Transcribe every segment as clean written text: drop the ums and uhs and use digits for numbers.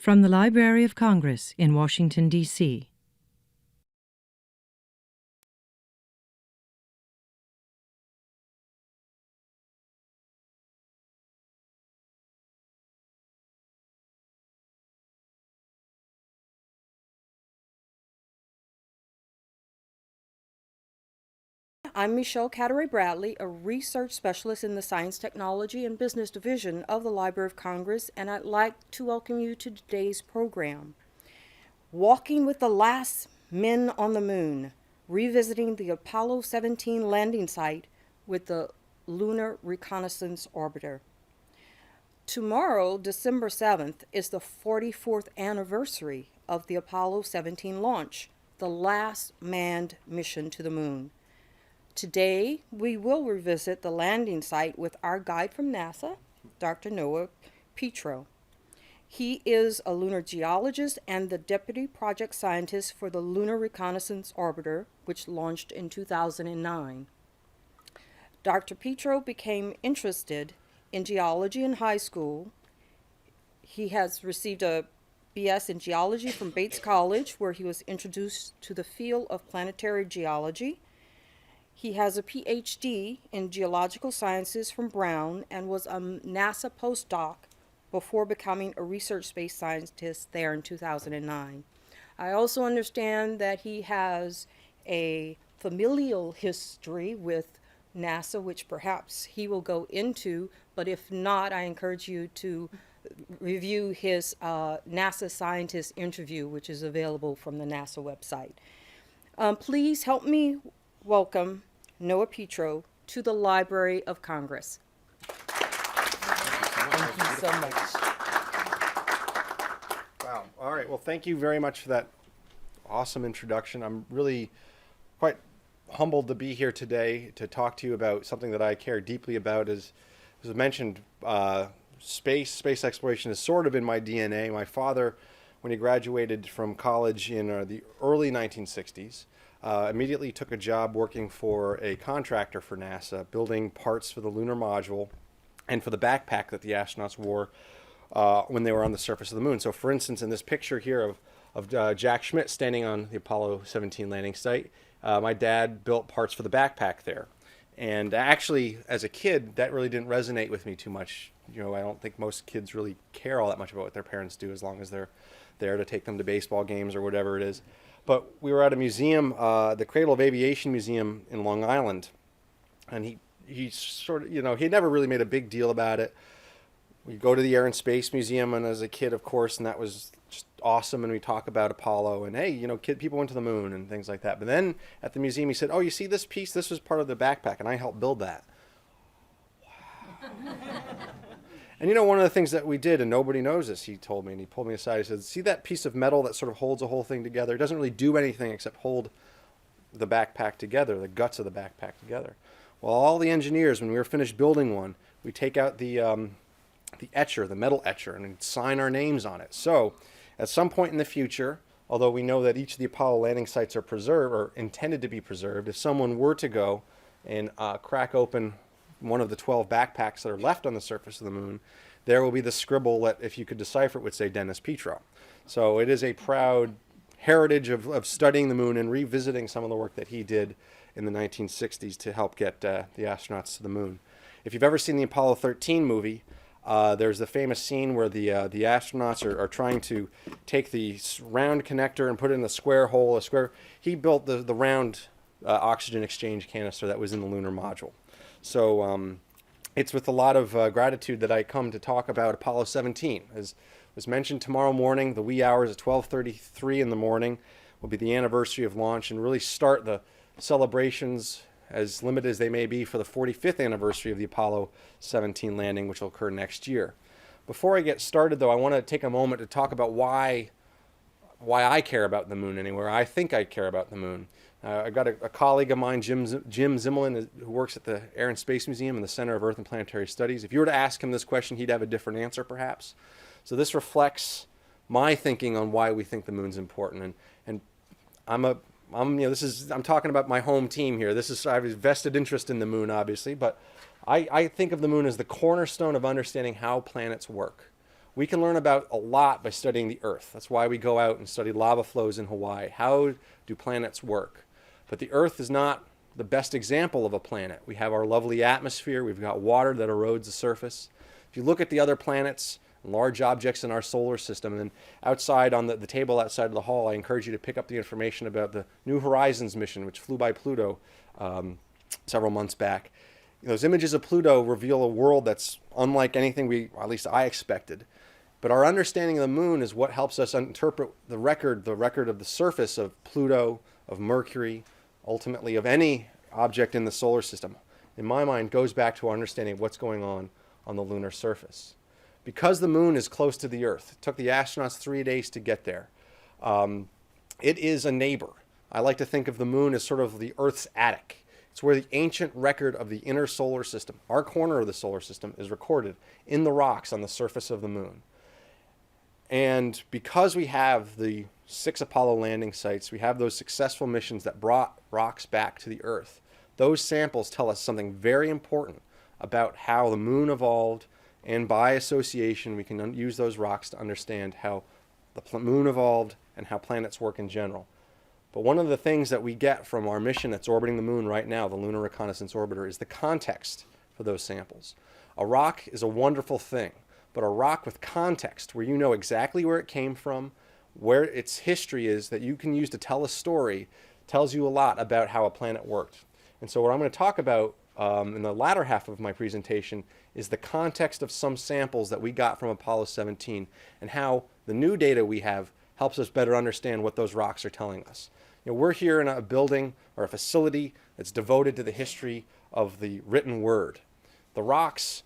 From the Library of Congress in Washington, D.C. I'm Michelle Catteray-Bradley, a research specialist in the Science, Technology, and Business Division of the Library of Congress, and I'd like to welcome you to today's program. Walking with the Last Men on the Moon, revisiting the Apollo 17 landing site with the Lunar Reconnaissance Orbiter. Tomorrow, December 7th, is the 44th anniversary of the Apollo 17 launch, the last manned mission to the moon. Today, we will revisit the landing site with our guide from NASA, Dr. Noah Petro. He is a lunar geologist and the deputy project scientist for the Lunar Reconnaissance Orbiter, which launched in 2009. Dr. Petro became interested in geology in high school. He has received a BS in geology from Bates College, where he was introduced to the field of planetary geology. He has a PhD in geological sciences from Brown and was a NASA postdoc before becoming a research space scientist there in 2009. I also understand that he has a familial history with NASA, which perhaps he will go into, but if not, I encourage you to review his NASA scientist interview, which is available from the NASA website. Please help me welcome Noah Petro to the Library of Congress. Thank you so much. Wow. All right. Well, thank you very much for that awesome introduction. I'm really quite humbled to be here today to talk to you about something that I care deeply about. As I mentioned, space exploration is sort of in my DNA. My father, when he graduated from college in the early 1960s, immediately took a job working for a contractor for NASA, building parts for the lunar module and for the backpack that the astronauts wore when they were on the surface of the moon. So for instance, in this picture here of Jack Schmitt standing on the Apollo 17 landing site, my dad built parts for the backpack there. And actually, as a kid, that really didn't resonate with me too much. You know, I don't think most kids really care all that much about what their parents do, as long as they're there to take them to baseball games or whatever it is. But we were at a museum, the Cradle of Aviation Museum in Long Island, and he sort of, you know, he never really made a big deal about it. We go to the Air and Space Museum, and as a kid, of course, and that was just awesome, and we talk about Apollo, and hey, you know, people went to the moon and things like that. But then at the museum, he said, oh, you see this piece? This was part of the backpack, and I helped build that. Wow. And you know, one of the things that we did, and nobody knows this, he told me, and he pulled me aside, he said, see that piece of metal that sort of holds the whole thing together? It doesn't really do anything except hold the backpack together, the guts of the backpack together. Well, all the engineers, when we were finished building one, we take out the etcher, the metal etcher, and we'd sign our names on it. So at some point in the future, although we know that each of the Apollo landing sites are preserved, or intended to be preserved, if someone were to go and crack open one of the 12 backpacks that are left on the surface of the moon, there will be the scribble that, if you could decipher it, would say Dennis Petro. So it is a proud heritage of studying the moon and revisiting some of the work that he did in the 1960s to help get the astronauts to the moon. If you've ever seen the Apollo 13 movie, there's the famous scene where the astronauts are trying to take the round connector and put it in a square hole. He built the round oxygen exchange canister that was in the lunar module. So it's with a lot of gratitude that I come to talk about Apollo 17. As was mentioned, tomorrow morning, the wee hours at 12:33 in the morning, will be the anniversary of launch and really start the celebrations, as limited as they may be, for the 45th anniversary of the Apollo 17 landing, which will occur next year. Before I get started, though, I want to take a moment to talk about why I care about the moon anywhere. I think I care about the moon. I've got a colleague of mine, Jim Zimmerman, who works at the Air and Space Museum in the Center of Earth and Planetary Studies. If you were to ask him this question, he'd have a different answer, perhaps. So this reflects my thinking on why we think the moon's important. And I'm talking about my home team here. I have a vested interest in the moon, obviously, but I think of the moon as the cornerstone of understanding how planets work. We can learn about a lot by studying the Earth. That's why we go out and study lava flows in Hawaii. How do planets work? But the Earth is not the best example of a planet. We have our lovely atmosphere. We've got water that erodes the surface. If you look at the other planets, large objects in our solar system, and then outside on the table outside of the hall, I encourage you to pick up the information about the New Horizons mission, which flew by Pluto several months back. Those images of Pluto reveal a world that's unlike anything at least I expected. But our understanding of the moon is what helps us interpret the record of the surface of Pluto, of Mercury, ultimately of any object in the solar system. In my mind, goes back to our understanding of what's going on the lunar surface. Because the moon is close to the Earth, it took the astronauts 3 days to get there. It is a neighbor. I like to think of the moon as sort of the Earth's attic. It's where the ancient record of the inner solar system, our corner of the solar system, is recorded in the rocks on the surface of the moon. And because we have the 6 Apollo landing sites, we have those successful missions that brought rocks back to the Earth. Those samples tell us something very important about how the moon evolved, and by association, we can use those rocks to understand how the moon evolved and how planets work in general. But one of the things that we get from our mission that's orbiting the moon right now, the Lunar Reconnaissance Orbiter, is the context for those samples. A rock is a wonderful thing, but a rock with context, where you know exactly where it came from, where its history is, that you can use to tell a story, tells you a lot about how a planet worked. And so what I'm going to talk about in the latter half of my presentation is the context of some samples that we got from Apollo 17 and how the new data we have helps us better understand what those rocks are telling us. We're here in a building or a facility that's devoted to the history of the written word. The rocks,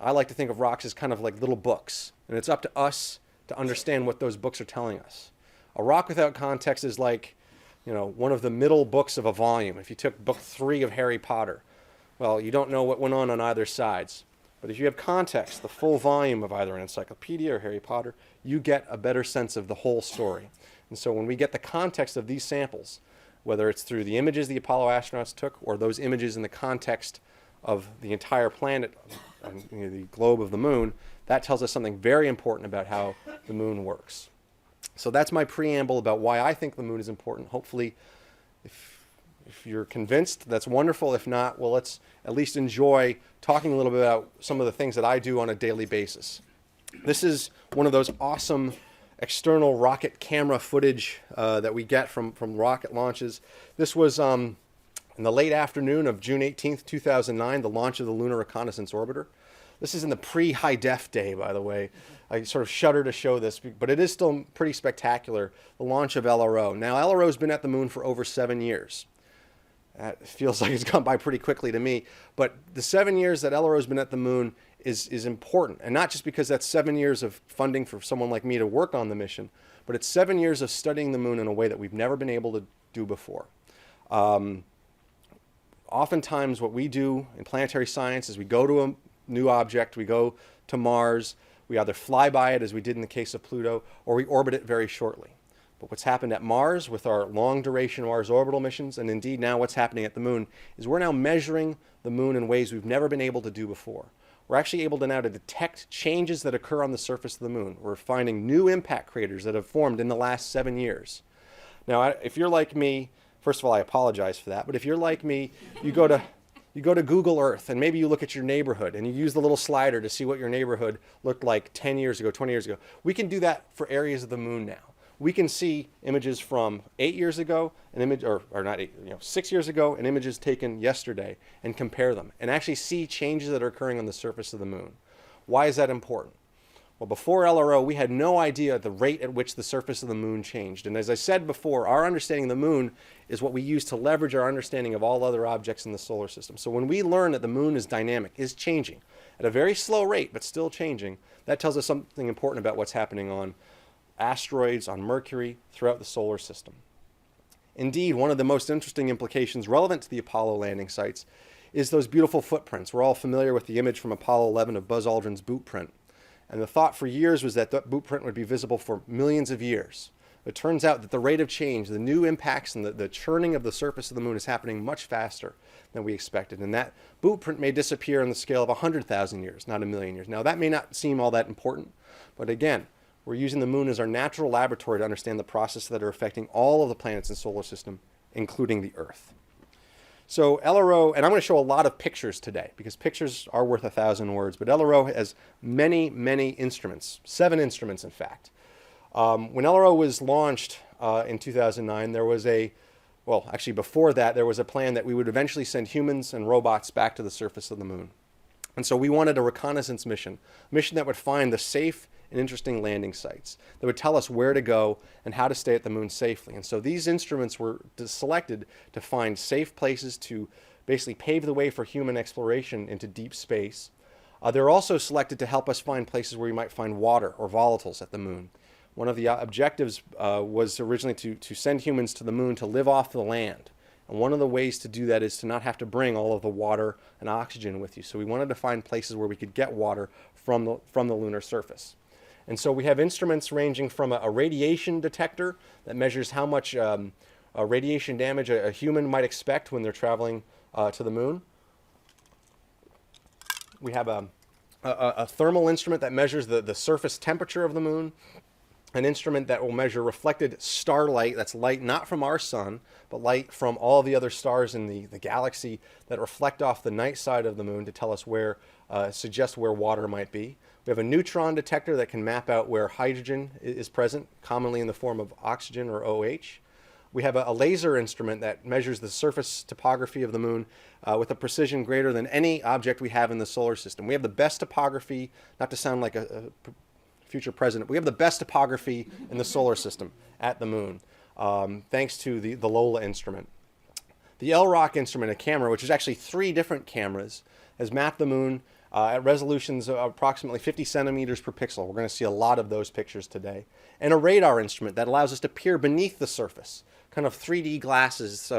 I like to think of rocks as kind of like little books, and it's up to us to understand what those books are telling us. A rock without context is like, one of the middle books of a volume. If you took book 3 of Harry Potter, well, you don't know what went on either sides. But if you have context, the full volume of either an encyclopedia or Harry Potter, you get a better sense of the whole story. And so when we get the context of these samples, whether it's through the images the Apollo astronauts took or those images in the context of the entire planet, the globe of the moon, that tells us something very important about how the moon works. So that's my preamble about why I think the moon is important. Hopefully, if you're convinced, that's wonderful. If not, well, let's at least enjoy talking a little bit about some of the things that I do on a daily basis. This is one of those awesome external rocket camera footage that we get from rocket launches. This was in the late afternoon of June 18th, 2009, the launch of the Lunar Reconnaissance Orbiter. This is in the pre-high def day, by the way. I sort of shudder to show this, but it is still pretty spectacular, the launch of LRO. Now, LRO's been at the moon for over 7 years. That feels like it's gone by pretty quickly to me, but the 7 years that LRO's been at the moon is important, and not just because that's 7 years of funding for someone like me to work on the mission, but it's 7 years of studying the moon in a way that we've never been able to do before. Oftentimes what we do in planetary science is we go to a new object, we go to Mars, we either fly by it as we did in the case of Pluto, or we orbit it very shortly. But what's happened at Mars with our long duration Mars orbital missions, and indeed now what's happening at the moon, is we're now measuring the moon in ways we've never been able to do before. We're actually able to now to detect changes that occur on the surface of the moon. We're finding new impact craters that have formed in the last 7 years. Now, if you're like me, first of all, I apologize for that, but if you're like me, you go to Google Earth, and maybe you look at your neighborhood, and you use the little slider to see what your neighborhood looked like 10 years ago, 20 years ago. We can do that for areas of the moon now. We can see images from 8 years ago, or not 8, 6 years ago, and images taken yesterday, and compare them, and actually see changes that are occurring on the surface of the moon. Why is that important? Well, before LRO, we had no idea the rate at which the surface of the moon changed. And as I said before, our understanding of the moon is what we use to leverage our understanding of all other objects in the solar system. So when we learn that the moon is dynamic, is changing, at a very slow rate, but still changing, that tells us something important about what's happening on asteroids, on Mercury, throughout the solar system. Indeed, one of the most interesting implications relevant to the Apollo landing sites is those beautiful footprints. We're all familiar with the image from Apollo 11 of Buzz Aldrin's boot print. And the thought for years was that that boot print would be visible for millions of years. It turns out that the rate of change, the new impacts and the churning of the surface of the moon is happening much faster than we expected. And that boot print may disappear on the scale of 100,000 years, not a million years. Now, that may not seem all that important, but again, we're using the moon as our natural laboratory to understand the processes that are affecting all of the planets in the solar system, including the Earth. So LRO, and I'm going to show a lot of pictures today because pictures are worth 1,000 words, but LRO has many, many instruments, 7 instruments in fact. When LRO was launched in 2009, there was actually before that, there was a plan that we would eventually send humans and robots back to the surface of the moon. And so we wanted a reconnaissance mission, a mission that would find the safe and interesting landing sites, that would tell us where to go and how to stay at the moon safely. And so these instruments were selected to find safe places to basically pave the way for human exploration into deep space. They're also selected to help us find places where we might find water or volatiles at the moon. One of the objectives was originally to send humans to the moon to live off the land. And one of the ways to do that is to not have to bring all of the water and oxygen with you. So we wanted to find places where we could get water from the lunar surface. And so we have instruments ranging from a radiation detector that measures how much radiation damage a human might expect when they're traveling to the moon. We have a thermal instrument that measures the surface temperature of the moon. An instrument that will measure reflected starlight, that's light not from our sun, but light from all the other stars in the galaxy that reflect off the night side of the moon to tell us suggest where water might be. We have a neutron detector that can map out where hydrogen is present, commonly in the form of oxygen or OH. We have a laser instrument that measures the surface topography of the moon with a precision greater than any object we have in the solar system. We have the best topography, not to sound like a future president, we have the best topography in the solar system at the moon, thanks to the LOLA instrument. The LROC instrument, a camera, which is actually 3 different cameras, has mapped the moon at resolutions of approximately 50 centimeters per pixel. We're going to see a lot of those pictures today. And a radar instrument that allows us to peer beneath the surface, kind of 3D glasses,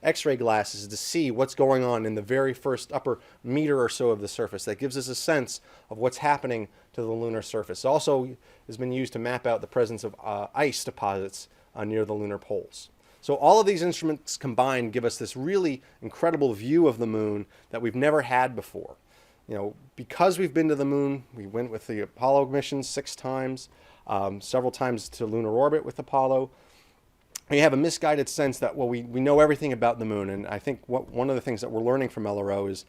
X-ray glasses, to see what's going on in the very first upper meter or so of the surface. That gives us a sense of what's happening to the lunar surface. It also has been used to map out the presence of ice deposits near the lunar poles. So all of these instruments combined give us this really incredible view of the moon that we've never had before. You know, because we've been to the moon, we went with the Apollo missions 6 times, several times to lunar orbit with Apollo. We have a misguided sense that, well, we know everything about the moon. And I think one of the things that we're learning from LRO is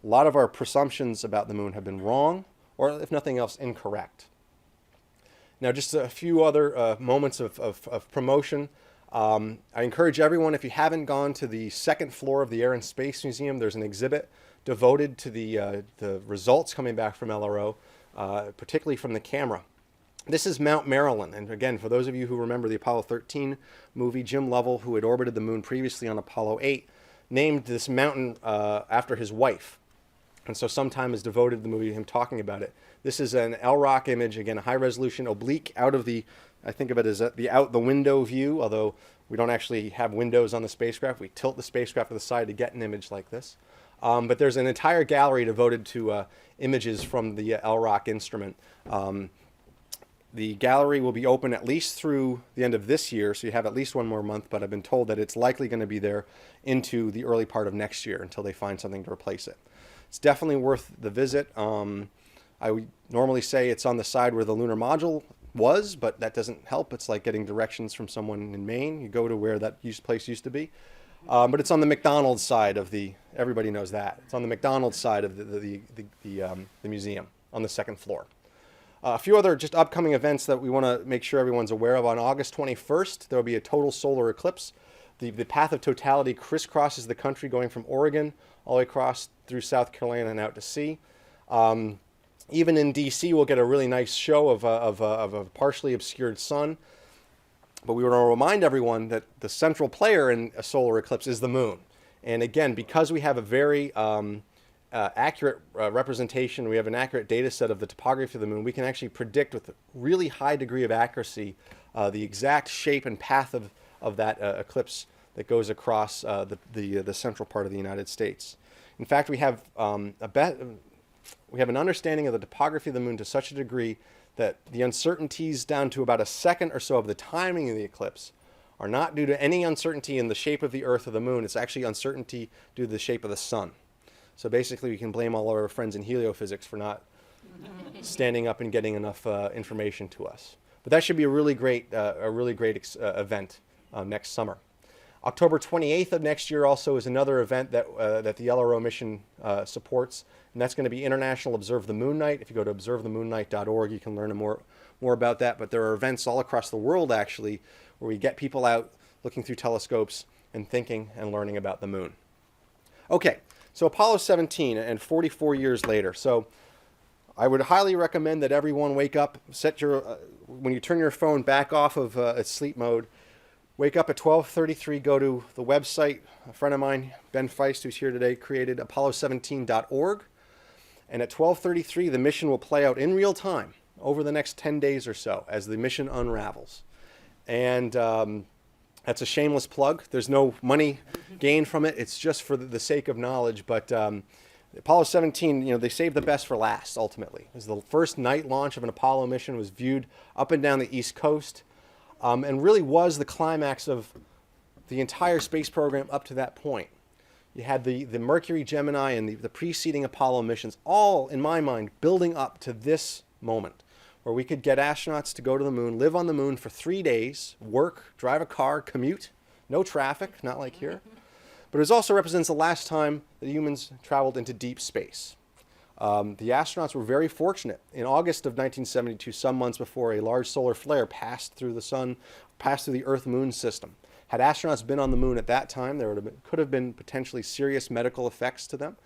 a lot of our presumptions about the moon have been wrong, or if nothing else, incorrect. Now, just a few other moments of promotion. I encourage everyone, if you haven't gone to the 2nd floor of the Air and Space Museum, there's an exhibit devoted to the results coming back from LRO, particularly from the camera. This is Mount Marilyn, and again, for those of you who remember the Apollo 13 movie, Jim Lovell, who had orbited the moon previously on Apollo 8, named this mountain after his wife. And so some time is devoted to the movie to him talking about it. This is an LROC image, again, a high resolution oblique out of I think of it as the out the window view, although we don't actually have windows on the spacecraft. We tilt the spacecraft to the side to get an image like this. But there's an entire gallery devoted to images from the LROC instrument. The gallery will be open at least through the end of this year, so you have at least 1 more month, but I've been told that it's likely going to be there into the early part of next year until they find something to replace it. It's definitely worth the visit. I would normally say it's on the side where the lunar module was, but that doesn't help. It's like getting directions from someone in Maine. You go to where that place used to be. But it's on the McDonald's side of everybody knows that. It's on the McDonald's side of the museum on the 2nd floor. A few other just upcoming events that we want to make sure everyone's aware of. On August 21st, there will be a total solar eclipse. The path of totality crisscrosses the country, going from Oregon all the way across through South Carolina and out to sea. Even in D.C., we'll get a really nice show of a partially obscured sun. But we want to remind everyone that the central player in a solar eclipse is the moon. And again, because we have a very accurate representation, we have an accurate data set of the topography of the moon, we can actually predict with a really high degree of accuracy the exact shape and path of that eclipse that goes across the central part of the United States. In fact, we have an understanding of the topography of the moon to such a degree that the uncertainties down to about a second or so of the timing of the eclipse are not due to any uncertainty in the shape of the Earth or the Moon. It's actually uncertainty due to the shape of the Sun. So basically, we can blame all our friends in heliophysics for not standing up and getting enough information to us. But that should be a really great event next summer. October 28th of next year also is another event that the LRO mission supports, and that's going to be International Observe the Moon Night. If you go to observethemoonnight.org, you can learn more about that. But there are events all across the world, actually, where we get people out looking through telescopes and thinking and learning about the moon. Okay, so Apollo 17 and 44 years later. So I would highly recommend that everyone wake up, when you turn your phone back off of its sleep mode, wake up at 12:33, go to the website. A friend of mine, Ben Feist, who's here today, created apollo17.org. And at 12:33, the mission will play out in real time over the next 10 days or so as the mission unravels. And that's a shameless plug. There's no money gained from it. It's just for the sake of knowledge. But Apollo 17, they saved the best for last, ultimately. It was the first night launch of an Apollo mission, was viewed up and down the East Coast, and really was the climax of the entire space program up to that point. You had the Mercury, Gemini, and the preceding Apollo missions, all, in my mind, building up to this moment, where we could get astronauts to go to the moon, live on the moon for 3 days, work, drive a car, commute, no traffic, not like here. But it also represents the last time that humans traveled into deep space. The astronauts were very fortunate. In August of 1972, some months before a large solar flare passed through the Earth-Moon system. Had astronauts been on the moon at that time, there could have been potentially serious medical effects to them.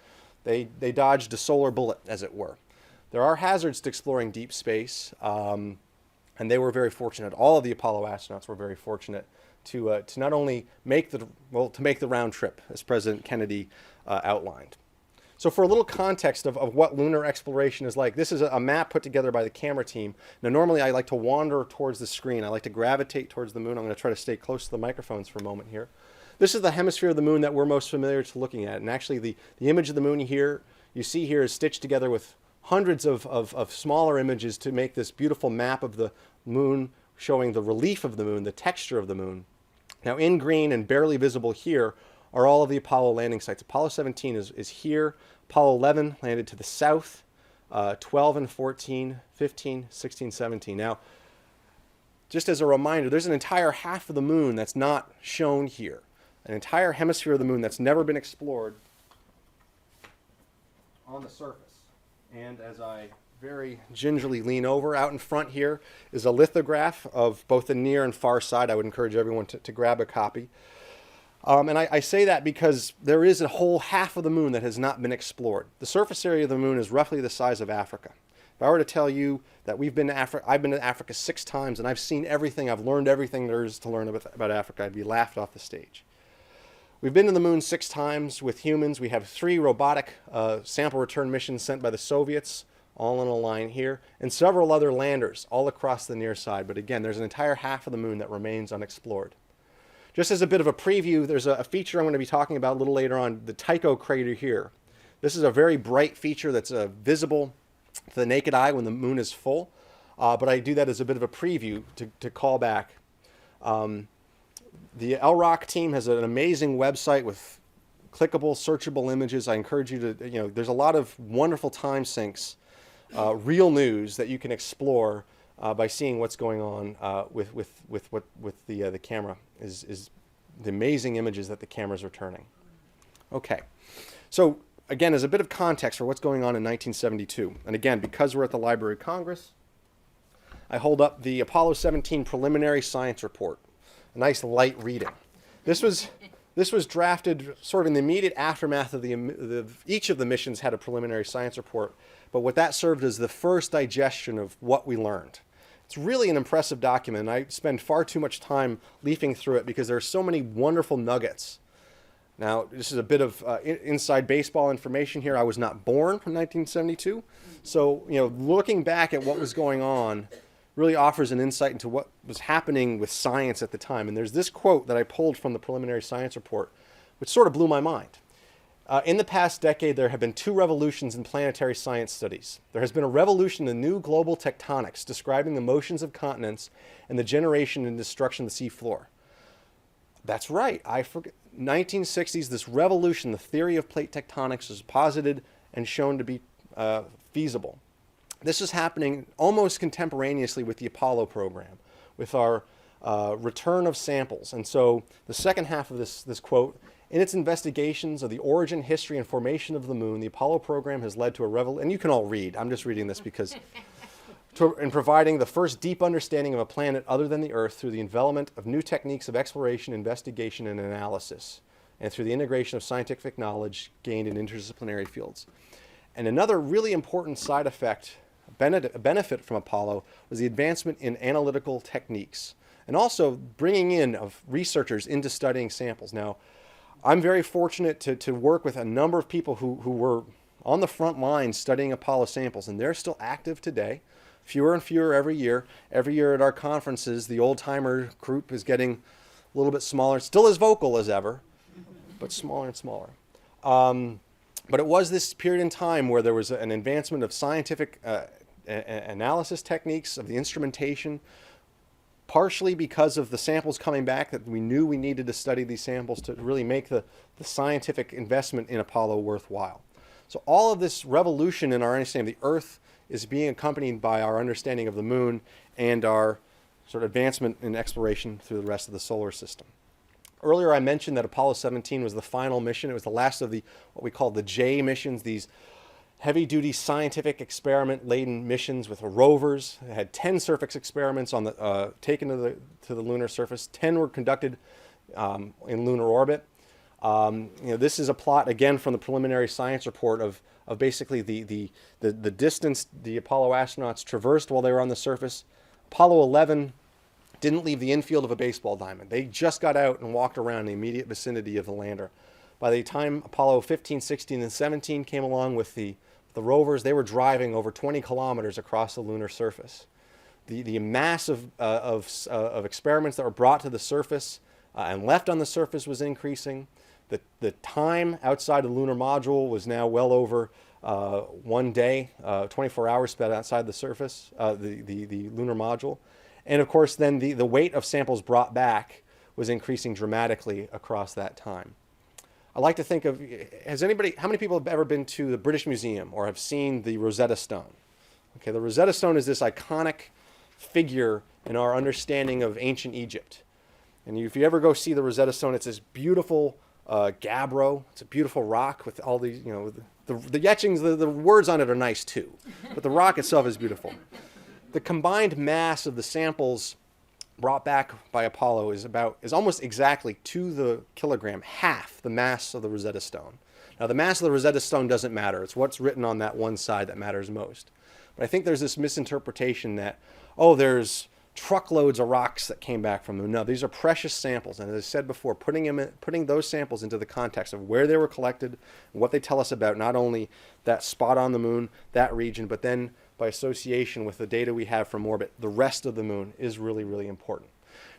They dodged a solar bullet, as it were. There are hazards to exploring deep space, and they were very fortunate. All of the Apollo astronauts were very fortunate to not only make the round trip, as President Kennedy outlined. So for a little context of what lunar exploration is like, this is a map put together by the camera team. Now, normally I like to wander towards the screen. I like to gravitate towards the moon. I'm going to try to stay close to the microphones for a moment here. This is the hemisphere of the moon that we're most familiar to looking at. And actually, the image of the moon you see here is stitched together with hundreds of smaller images to make this beautiful map of the moon, showing the relief of the moon, the texture of the moon. Now, in green and barely visible here are all of the Apollo landing sites. Apollo 17 is here. Apollo 11 landed to the south. 12 and 14, 15, 16, 17. Now, just as a reminder, there's an entire half of the moon that's not shown here. An entire hemisphere of the moon that's never been explored on the surface. And as I very gingerly lean over, out in front here is a lithograph of both the near and far side. I would encourage everyone to grab a copy. And I say that because there is a whole half of the moon that has not been explored. The surface area of the moon is roughly the size of Africa. If I were to tell you that I've been to Africa 6 times and I've seen everything, I've learned everything there is to learn about Africa, I'd be laughed off the stage. We've been to the moon 6 times with humans. We have 3 robotic sample return missions sent by the Soviets, all in a line here, and several other landers all across the near side. But again, there's an entire half of the moon that remains unexplored. Just as a bit of a preview, there's a feature I'm going to be talking about a little later on, the Tycho crater here. This is a very bright feature that's visible to the naked eye when the moon is full, but I do that as a bit of a preview to call back. The LROC team has an amazing website with clickable, searchable images. I encourage you to, there's a lot of wonderful time sinks, real news that you can explore by seeing what's going on with the camera, is the amazing images that the cameras are turning. Okay, so again, as a bit of context for what's going on in 1972, and again, because we're at the Library of Congress, I hold up the Apollo 17 preliminary science report, a nice light reading. This was drafted sort of in the immediate aftermath of each of the missions had a preliminary science report, but what that served as the first digestion of what we learned. It's really an impressive document, and I spend far too much time leafing through it because there are so many wonderful nuggets. Now, this is a bit of inside baseball information here. I was not born in 1972, so looking back at what was going on really offers an insight into what was happening with science at the time. And there's this quote that I pulled from the preliminary science report, which sort of blew my mind. In the past decade, there have been two revolutions in planetary science studies. There has been a revolution in new global tectonics, describing the motions of continents and the generation and destruction of the seafloor. That's right. I forget. 1960s, this revolution, the theory of plate tectonics, was posited and shown to be feasible. This is happening almost contemporaneously with the Apollo program, with our return of samples. And so the second half of this quote, in its investigations of the origin, history, and formation of the moon, the Apollo program has led to a revolution. And you can all read. I'm just reading this because in providing the first deep understanding of a planet other than the Earth through the development of new techniques of exploration, investigation, and analysis, and through the integration of scientific knowledge gained in interdisciplinary fields. And another really important side effect, benefit from Apollo, was the advancement in analytical techniques, and also bringing in of researchers into studying samples. Now, I'm very fortunate to work with a number of people who were on the front lines studying Apollo samples, and they're still active today. Fewer and fewer every year. Every year at our conferences, the old-timer group is getting a little bit smaller. Still as vocal as ever, but smaller and smaller. But it was this period in time where there was an advancement of scientific analysis techniques, of the instrumentation, partially because of the samples coming back, that we knew we needed to study these samples to really make the scientific investment in Apollo worthwhile. So all of this revolution in our understanding of the Earth is being accompanied by our understanding of the moon and our sort of advancement in exploration through the rest of the solar system. Earlier I mentioned that Apollo 17 was the final mission. It was the last of the what we call the J missions, these heavy-duty scientific experiment-laden missions with rovers. It had 10 surface experiments on the taken to the lunar surface. 10 were conducted in lunar orbit. This is a plot again from the preliminary science report of basically the distance the Apollo astronauts traversed while they were on the surface. Apollo 11 didn't leave the infield of a baseball diamond. They just got out and walked around the immediate vicinity of the lander. By the time Apollo 15, 16, and 17 came along with the rovers, they were driving over 20 kilometers across the lunar surface. The mass of experiments that were brought to the surface and left on the surface was increasing. The time outside the lunar module was now well over 1 day, 24 hours spent outside the surface, the lunar module. And of course, then the weight of samples brought back was increasing dramatically across that time. I like to think of, how many people have ever been to the British Museum or have seen the Rosetta Stone? Okay, the Rosetta Stone is this iconic figure in our understanding of ancient Egypt. And if you ever go see the Rosetta Stone, it's this beautiful gabbro. It's a beautiful rock with all these, the etchings, the words on it are nice too, but the rock itself is beautiful. The combined mass of the samples brought back by Apollo is almost exactly to the kilogram, half the mass of the Rosetta Stone. Now, the mass of the Rosetta Stone doesn't matter. It's what's written on that one side that matters most. But I think there's this misinterpretation that, there's truckloads of rocks that came back from them. No, these are precious samples. And as I said before, putting those samples into the context of where they were collected and what they tell us about not only that spot on the moon, that region, but then by association with the data we have from orbit, the rest of the moon is really, really important.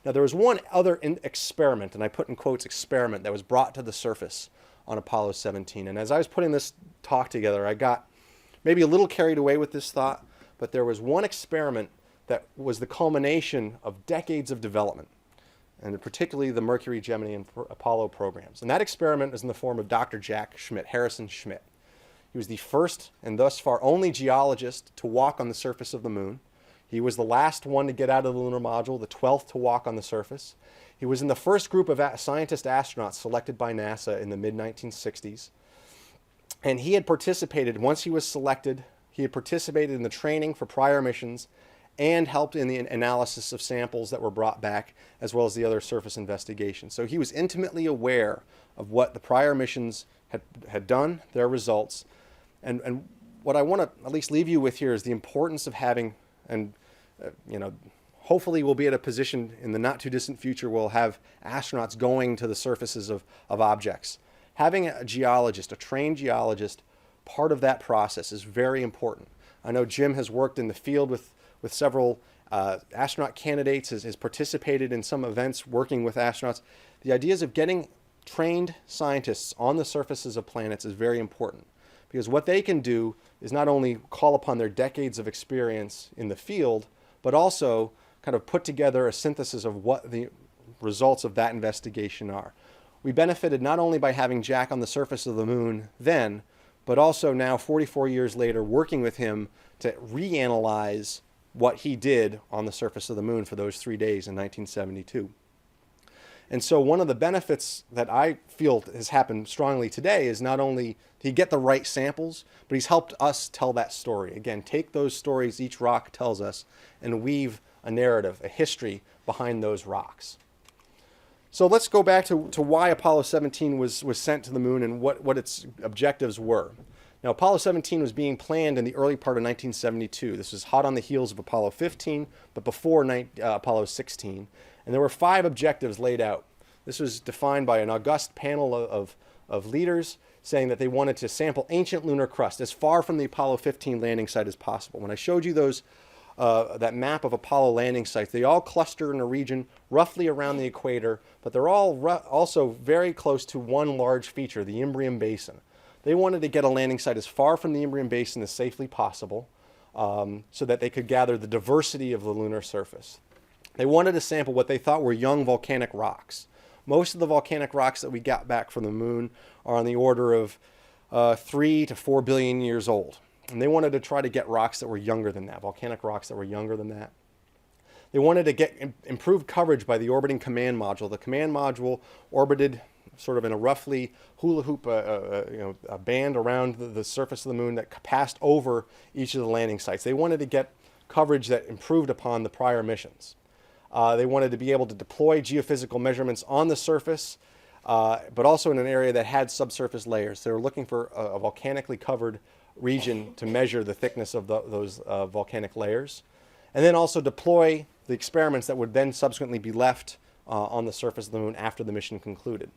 Now, there was one other experiment, and I put in quotes experiment, that was brought to the surface on Apollo 17. And as I was putting this talk together, I got maybe a little carried away with this thought, but there was one experiment that was the culmination of decades of development, and particularly the Mercury, Gemini, and Apollo programs. And that experiment is in the form of Dr. Jack Schmitt, Harrison Schmitt. He was the first and thus far only geologist to walk on the surface of the moon. He was the last one to get out of the lunar module, the 12th to walk on the surface. He was in the first group of scientist astronauts selected by NASA in the mid-1960s. And he had participated, once he was selected, he had participated in the training for prior missions and helped in the analysis of samples that were brought back, as well as the other surface investigations. So he was intimately aware of what the prior missions had done, their results. And what I want to at least leave you with here is the importance of having, and hopefully we'll be at a position in the not too distant future where we'll have astronauts going to the surfaces of objects. Having a geologist, a trained geologist, part of that process is very important. I know Jim has worked in the field with several astronaut candidates, has participated in some events working with astronauts. The ideas of getting trained scientists on the surfaces of planets is very important, because what they can do is not only call upon their decades of experience in the field, but also kind of put together a synthesis of what the results of that investigation are. We benefited not only by having Jack on the surface of the moon then, but also now 44 years later working with him to reanalyze what he did on the surface of the moon for those 3 days in 1972. And so one of the benefits that I feel has happened strongly today is not only did he get the right samples, but he's helped us tell that story. Again, take those stories each rock tells us and weave a narrative, a history behind those rocks. So let's go back to why Apollo 17 was sent to the moon and what its objectives were. Now, Apollo 17 was being planned in the early part of 1972. This was hot on the heels of Apollo 15, but before Apollo 16. And there were 5 objectives laid out. This was defined by an august panel of leaders saying that they wanted to sample ancient lunar crust as far from the Apollo 15 landing site as possible. When I showed you that map of Apollo landing sites, they all cluster in a region roughly around the equator, but they're all also very close to one large feature, the Imbrium Basin. They wanted to get a landing site as far from the Imbrium Basin as safely possible, so that they could gather the diversity of the lunar surface. They wanted to sample what they thought were young volcanic rocks. Most of the volcanic rocks that we got back from the moon are on the order of 3 to 4 billion years old. And they wanted to try to get rocks that were younger than that, volcanic rocks that were younger than that. They wanted to get improved coverage by the orbiting command module. The command module orbited sort of in a roughly hula hoop a band around the surface of the moon that passed over each of the landing sites. They wanted to get coverage that improved upon the prior missions. They wanted to be able to deploy geophysical measurements on the surface, but also in an area that had subsurface layers. They were looking for a volcanically covered region to measure the thickness of those volcanic layers. And then also deploy the experiments that would then subsequently be left on the surface of the moon after the mission concluded.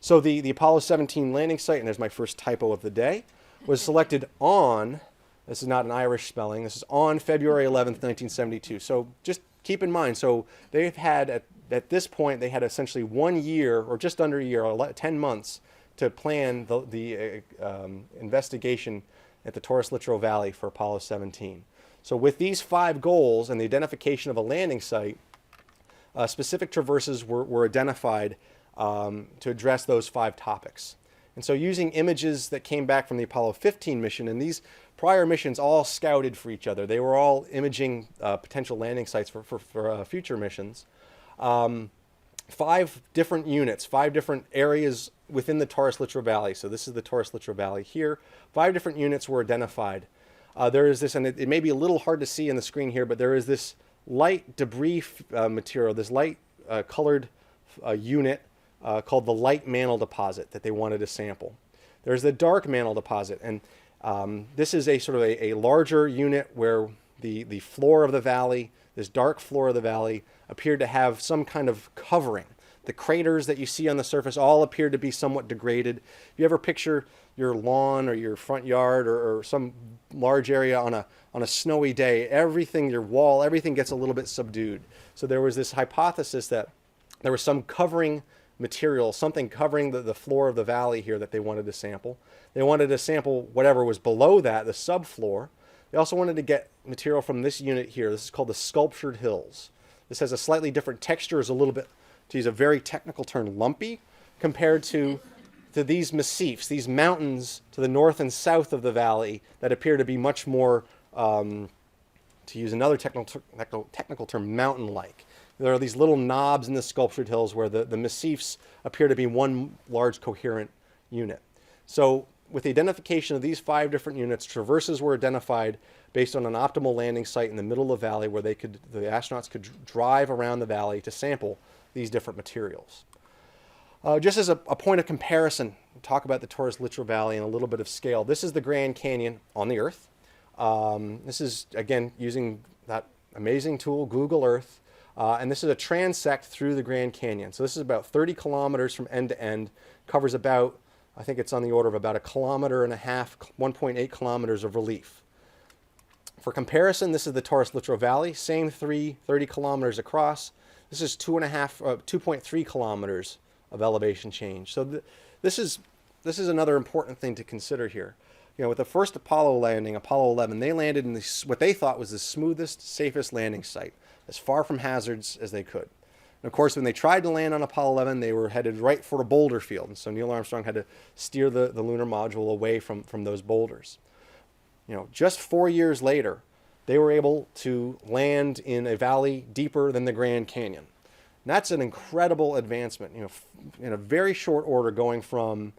So the Apollo 17 landing site, and there's my first typo of the day, was selected on, this is not an Irish spelling, this is on February 11th, 1972. So just keep in mind, so they've had, at this point, they had essentially 1 year, or just under a year, 10 months, to plan the investigation at the Taurus Littrow Valley for Apollo 17. So with these 5 goals and the identification of a landing site, specific traverses were identified to address those 5 topics. And so using images that came back from the Apollo 15 mission, and these prior missions all scouted for each other. They were all imaging potential landing sites for future missions. 5 different units, 5 different areas within the Taurus Littrow Valley. So this is the Taurus Littrow Valley here. 5 different units were identified. There is this, and it may be a little hard to see on the screen here, but there is this light debris material, this light colored unit called the light mantle deposit that they wanted to sample. There's the dark mantle deposit, and this is a sort of a larger unit where the floor of the valley, this dark floor of the valley, appeared to have some kind of covering. The craters that you see on the surface all appear to be somewhat degraded. If you ever picture your lawn or your front yard or some large area on a snowy day, everything, your wall, everything gets a little bit subdued. So there was this hypothesis that there was some covering material, something covering the floor of the valley here that they wanted to sample. They wanted to sample whatever was below that, the subfloor. They also wanted to get material from this unit here. This is called the Sculptured Hills. This has a slightly different texture, is a little bit, to use a very technical term, lumpy, compared to these massifs, these mountains to the north and south of the valley that appear to be much more, to use another technical term, mountain-like. There are these little knobs in the Sculptured Hills where the massifs appear to be one large coherent unit. So with the identification of these 5 different units, traverses were identified based on an optimal landing site in the middle of the valley where the astronauts could drive around the valley to sample these different materials. Just as a point of comparison, talk about the Taurus Littrow Valley in a little bit of scale. This is the Grand Canyon on the Earth. This is, again, using that amazing tool, Google Earth. And this is a transect through the Grand Canyon. So this is about 30 kilometers from end to end, covers about, I think it's on the order of about 1.5 kilometers, 1.8 kilometers of relief. For comparison, this is the Taurus Littrow Valley, same 30 kilometers across. This is 2.3 kilometers of elevation change. So this is another important thing to consider here. You know, with the first Apollo landing, Apollo 11, they landed in what they thought was the smoothest, safest landing site, as far from hazards as they could. And of course, when they tried to land on Apollo 11, they were headed right for a boulder field. And so Neil Armstrong had to steer the lunar module away from those boulders. You know, just 4 years later, they were able to land in a valley deeper than the Grand Canyon. And that's an incredible advancement, you know, in a very short order, going from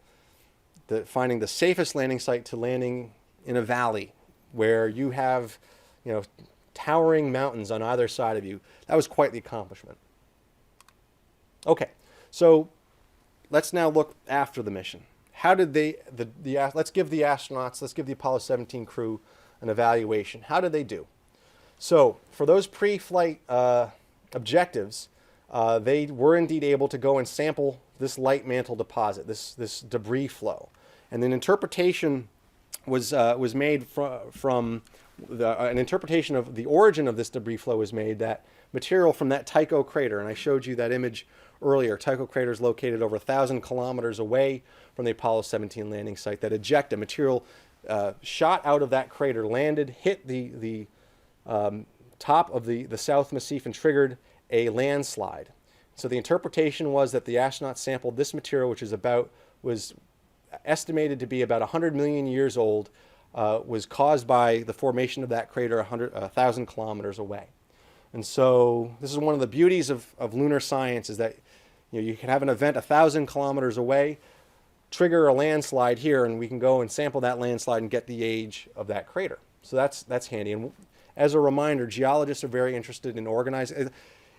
finding the safest landing site to landing in a valley where you have, you know, towering mountains on either side of you. That was quite the accomplishment. Okay, so let's now look after the mission. How did let's give the astronauts, let's give the Apollo 17 crew an evaluation. How did they do? So for those pre-flight objectives, they were indeed able to go and sample this light mantle deposit, this debris flow. And an interpretation was made an interpretation of the origin of this debris flow was made, that material from that Tycho crater, and I showed you that image earlier. Tycho crater is located over 1,000 kilometers away from the Apollo 17 landing site. That ejecta material shot out of that crater, landed, hit the top of the South Massif, and triggered a landslide. So the interpretation was that the astronauts sampled this material, which was estimated to be about 100 million years old, was caused by the formation of that crater 1,000 kilometers away. And so this is one of the beauties of lunar science, is that you can have an event 1,000 kilometers away, trigger a landslide here, and we can go and sample that landslide and get the age of that crater. So that's handy. And as a reminder, geologists are very interested in organizing.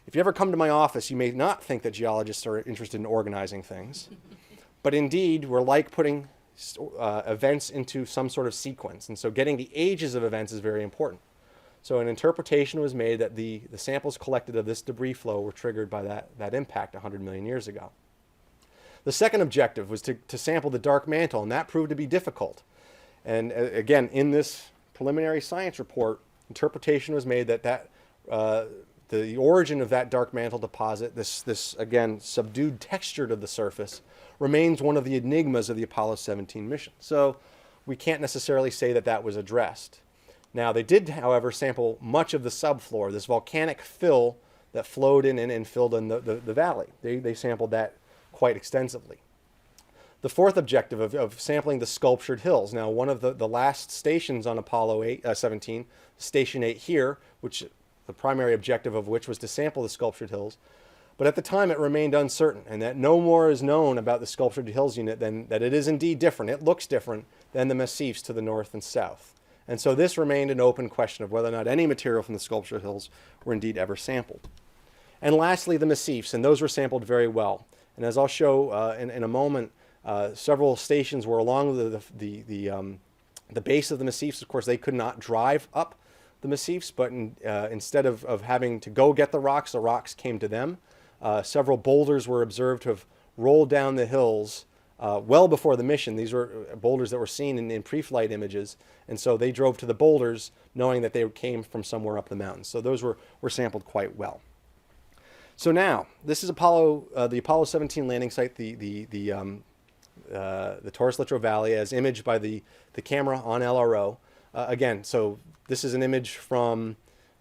If you ever come to my office, you may not think that geologists are interested in organizing things, but indeed, we're like putting events into some sort of sequence. And so getting the ages of events is very important. So an interpretation was made that the samples collected of this debris flow were triggered by that impact 100 million years ago. The second objective was to sample the dark mantle, and that proved to be difficult. And again, in this preliminary science report, interpretation was made that the origin of that dark mantle deposit, this again subdued texture to the surface, remains one of the enigmas of the Apollo 17 mission. So we can't necessarily say that was addressed. Now, they did, however, sample much of the subfloor, this volcanic fill that flowed in and filled in the valley. They sampled that quite extensively. The fourth objective of sampling the sculptured hills. Now, one of the last stations on Apollo 17, Station 8 here, which the primary objective of which was to sample the sculptured hills, but at the time it remained uncertain, and that no more is known about the sculptured hills unit than that it is indeed different. It looks different than the massifs to the north and south. And so this remained an open question of whether or not any material from the sculptured hills were indeed ever sampled. And lastly, the massifs, and those were sampled very well. And as I'll show in a moment, several stations were along the base of the massifs. Of course, they could not drive up the massifs, but instead of having to go get the rocks came to them. Several boulders were observed to have rolled down the hills well before the mission. These were boulders that were seen in pre-flight images, and so they drove to the boulders knowing that they came from somewhere up the mountain. So those were sampled quite well. So now, this is the Apollo 17 landing site, the Taurus Littrow Valley, as imaged by the camera on LRO. Again, so this is an image from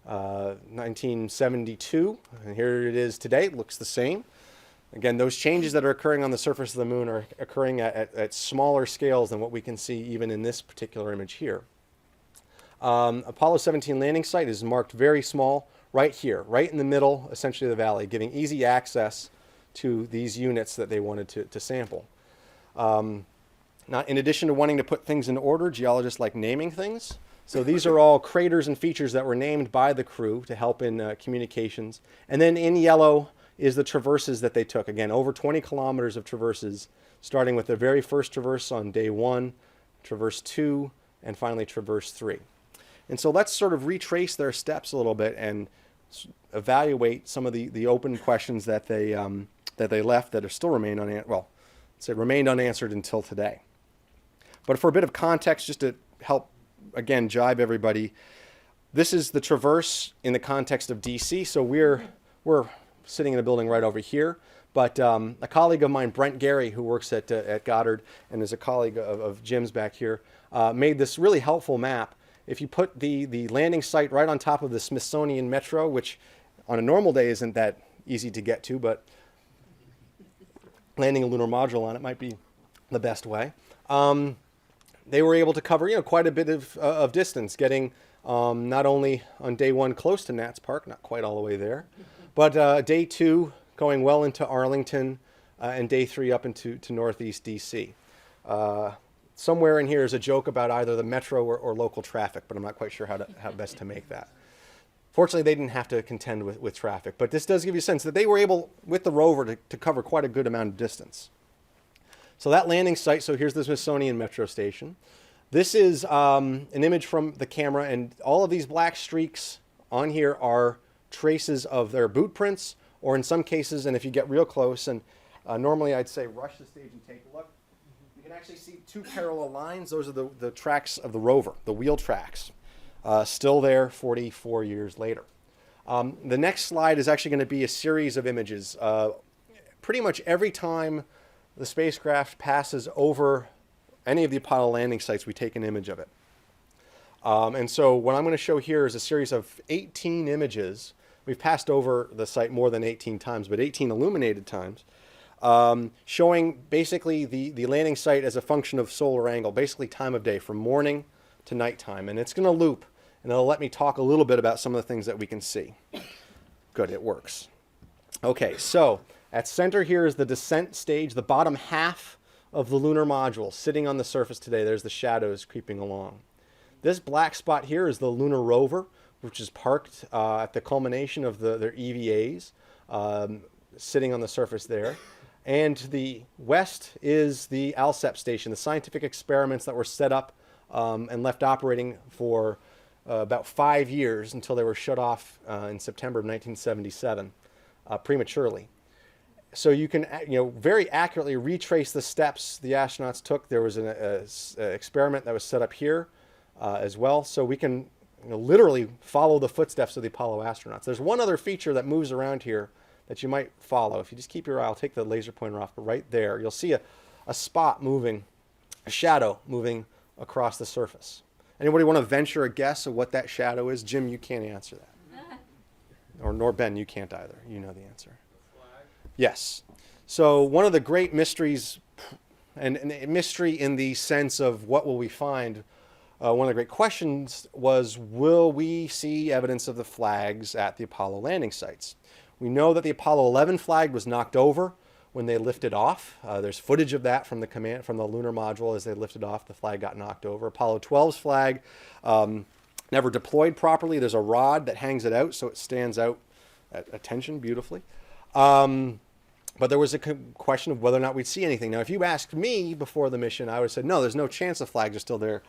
1972, and here it is today. It looks the same. Again, those changes that are occurring on the surface of the moon are occurring at smaller scales than what we can see even in this particular image here. Apollo 17 landing site is marked very small right here, right in the middle, essentially, of the valley, giving easy access to these units that they wanted to sample. Now, in addition to wanting to put things in order, geologists like naming things. So these are all craters and features that were named by the crew to help in communications. And then in yellow is the traverses that they took. Again, over 20 kilometers of traverses, starting with the very first traverse on day 1, traverse 2, and finally traverse 3. And so let's sort of retrace their steps a little bit and evaluate some of the open questions that they left that are still remained unanswered until today. But for a bit of context, just to help, again, jibe everybody, this is the traverse in the context of DC. So we're sitting in a building right over here, But a colleague of mine, Brent Gary, who works at Goddard and is a colleague of Jim's back here, made this really helpful map. If you put the landing site right on top of the Smithsonian Metro, which on a normal day isn't that easy to get to, but landing a lunar module on it might be the best way. They were able to cover, quite a bit of distance, getting not only on day one close to Nats Park, not quite all the way there, but day two going well into Arlington, and day three up into Northeast DC. Somewhere in here is a joke about either the metro or local traffic, but I'm not quite sure how best to make that. Fortunately, they didn't have to contend with traffic, but this does give you a sense that they were able, with the rover, to cover quite a good amount of distance. So that landing site, so here's the Smithsonian Metro Station. This is an image from the camera, and all of these black streaks on here are traces of their boot prints, or in some cases, and if you get real close, and normally I'd say rush the stage and take a look, you can actually see two parallel lines. Those are the tracks of the rover, the wheel tracks, still there 44 years later. The next slide is actually going to be a series of images. Pretty much every time the spacecraft passes over any of the Apollo landing sites, we take an image of it. And so what I'm going to show here is a series of 18 images. We've passed over the site more than 18 times, but 18 illuminated times, showing basically the landing site as a function of solar angle, basically time of day from morning to nighttime. And it's going to loop, and it'll let me talk a little bit about some of the things that we can see. Good, it works. Okay, so at center here is the descent stage, the bottom half of the lunar module sitting on the surface today. There's the shadows creeping along. This black spot here is the lunar rover, which is parked at the culmination of their EVAs, sitting on the surface there. And to the west is the ALSEP station, the scientific experiments that were set up and left operating for about 5 years until they were shut off in September of 1977, prematurely. So you can very accurately retrace the steps the astronauts took. There was an experiment that was set up here as well, so we can literally follow the footsteps of the Apollo astronauts. There's one other feature that moves around here that you might follow. If you just keep your eye, I'll take the laser pointer off, but right there, you'll see a spot moving, a shadow moving across the surface. Anybody want to venture a guess of what that shadow is? Jim, you can't answer that. Nor Ben, you can't either. You know the answer. Yes. So one of the great mysteries, and mystery in the sense of what will we find, one of the great questions was, will we see evidence of the flags at the Apollo landing sites? We know that the Apollo 11 flag was knocked over when they lifted off. There's footage of that from the lunar module as they lifted off. The flag got knocked over. Apollo 12's flag never deployed properly. There's a rod that hangs it out so it stands out at attention beautifully. But there was a question of whether or not we'd see anything. Now, if you asked me before the mission, I would have said, no, there's no chance the flags are still there.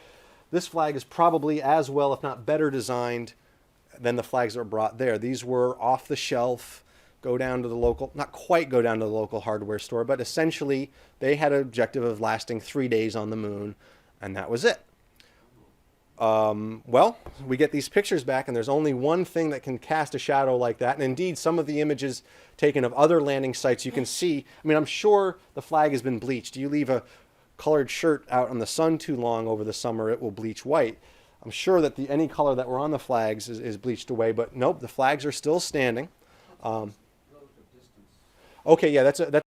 This flag is probably as well, if not better designed than the flags that were brought there. These were off the shelf, go down to the local, not quite go down to the local hardware store, but essentially they had an objective of lasting 3 days on the moon, and that was it. Well, we get these pictures back, and there's only one thing that can cast a shadow like that. And indeed, some of the images taken of other landing sites, you can see, I'm sure the flag has been bleached. You leave a colored shirt out in the sun too long over the summer, it will bleach white. I'm sure that any color that were on the flags is bleached away, but nope, the flags are still standing. Okay, yeah, that's